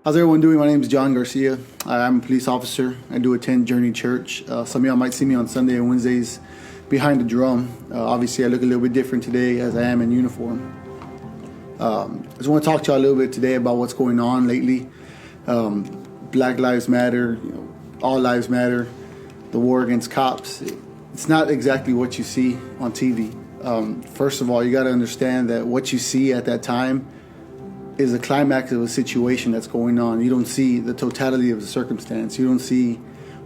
How's everyone doing? My name is John Garcia. I'm a police officer. I do attend Journey Church. Some of y'all might see me on Sunday and Wednesdays behind the drum. Obviously, I look a little bit different today as I am in uniform. I just want to talk to y'all a little bit today about what's going on lately. Black Lives Matter, all lives matter, the war against cops. It's not exactly what you see on TV. First of all, you got to understand that what you see at that time is a climax of a situation that's going on. You don't see the totality of the circumstance. You don't see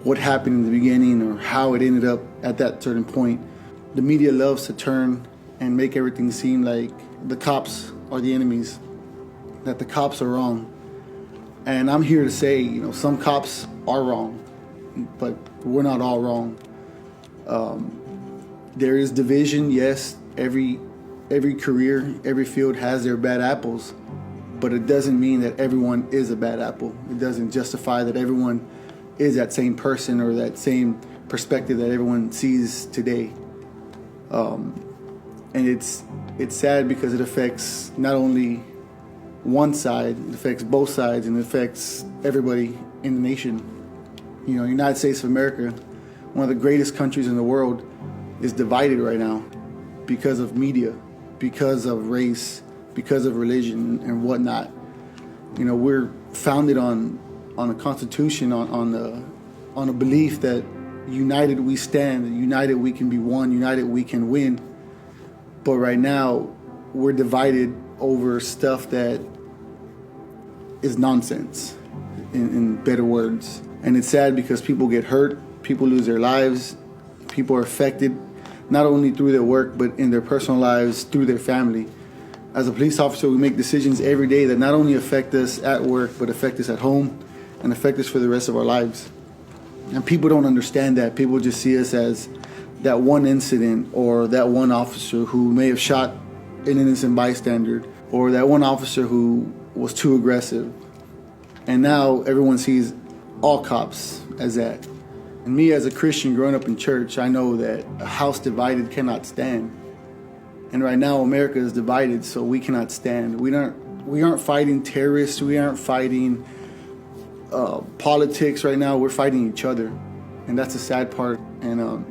what happened in the beginning or how it ended up at that certain point. The media loves to turn and make everything seem like the cops are the enemies, that the cops are wrong. And I'm here to say, some cops are wrong, but we're not all wrong. There is division, yes. Every career, every field has their bad apples. But it doesn't mean that everyone is a bad apple. It doesn't justify that everyone is that same person or that same perspective that everyone sees today. And it's sad because it affects not only one side, it affects both sides, and it affects everybody in the nation. United States of America, one of the greatest countries in the world, is divided right now because of media, because of race, because of religion and whatnot. We're founded on a constitution, on a belief that united we stand, united we can be one, united we can win. But right now, we're divided over stuff that is nonsense, in better words. And it's sad because people get hurt, people lose their lives, people are affected, not only through their work, but in their personal lives, through their family. As a police officer, we make decisions every day that not only affect us at work, but affect us at home and affect us for the rest of our lives. And people don't understand that. People just see us as that one incident or that one officer who may have shot an innocent bystander or that one officer who was too aggressive. And now everyone sees all cops as that. And me as a Christian growing up in church, I know that a house divided cannot stand. And right now, America is divided, so we cannot stand. We aren't fighting terrorists. We aren't fighting politics right now. We're fighting each other, and that's the sad part. And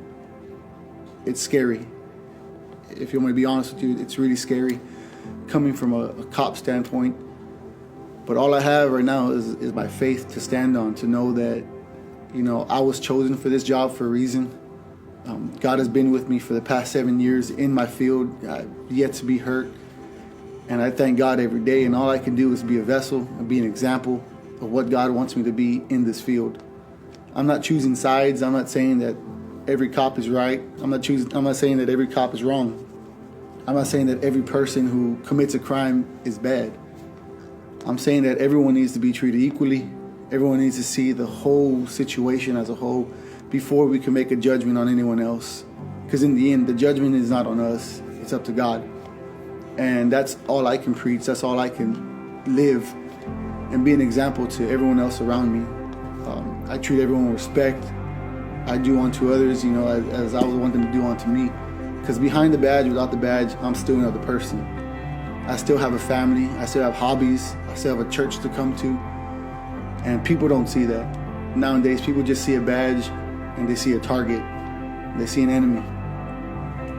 it's scary. If you want me to be honest with you, it's really scary, coming from a cop standpoint. But all I have right now is my faith to stand on, to know that, I was chosen for this job for a reason. God has been with me for the past 7 years in my field. I've yet to be hurt. And I thank God every day. And all I can do is be a vessel and be an example of what God wants me to be in this field. I'm not choosing sides. I'm not saying that every cop is right. I'm not saying that every cop is wrong. I'm not saying that every person who commits a crime is bad. I'm saying that everyone needs to be treated equally. Everyone needs to see the whole situation as a whole before we can make a judgment on anyone else. Because in the end, the judgment is not on us, it's up to God. And that's all I can preach, that's all I can live and be an example to everyone else around me. I treat everyone with respect. I do unto others, as I would want them to do unto me. Because behind the badge, without the badge, I'm still another person. I still have a family, I still have hobbies, I still have a church to come to. And people don't see that. Nowadays, people just see a badge and they see a target, they see an enemy.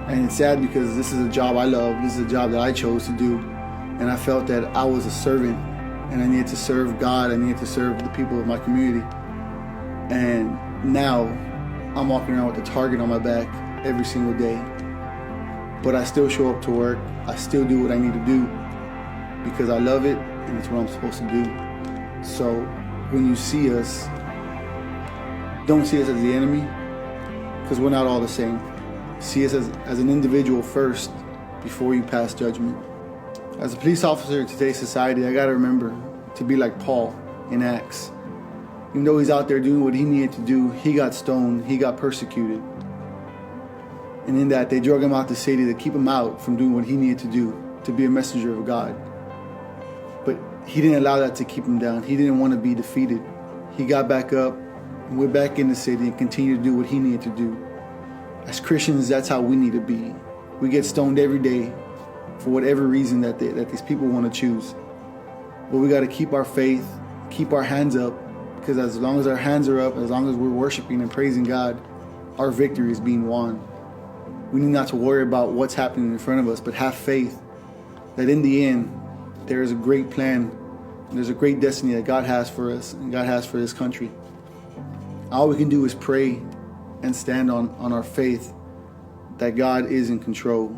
And it's sad because this is a job I love, this is a job that I chose to do, and I felt that I was a servant, and I needed to serve God, I needed to serve the people of my community. And now, I'm walking around with a target on my back every single day. But I still show up to work, I still do what I need to do, because I love it, and it's what I'm supposed to do. So, when you see us, don't see us as the enemy, because we're not all the same. See us as an individual first before you pass judgment. As a police officer in today's society, I got to remember to be like Paul in Acts. Even though he's out there doing what he needed to do, he got stoned, he got persecuted. And in that, they drug him out the city to keep him out from doing what he needed to do, to be a messenger of God. But he didn't allow that to keep him down. He didn't want to be defeated. He got back up, and we're back in the city and continue to do what he needed to do. As Christians, that's how we need to be. We get stoned every day for whatever reason that these people want to choose. But we got to keep our faith keep our hands up, because as long as our hands are up, as long as we're worshiping and praising God, our victory is being won. We need not to worry about what's happening in front of us, but have faith that in the end, there is a great plan. There's a great destiny that God has for us and God has for this country. All we can do is pray and stand on our faith that God is in control.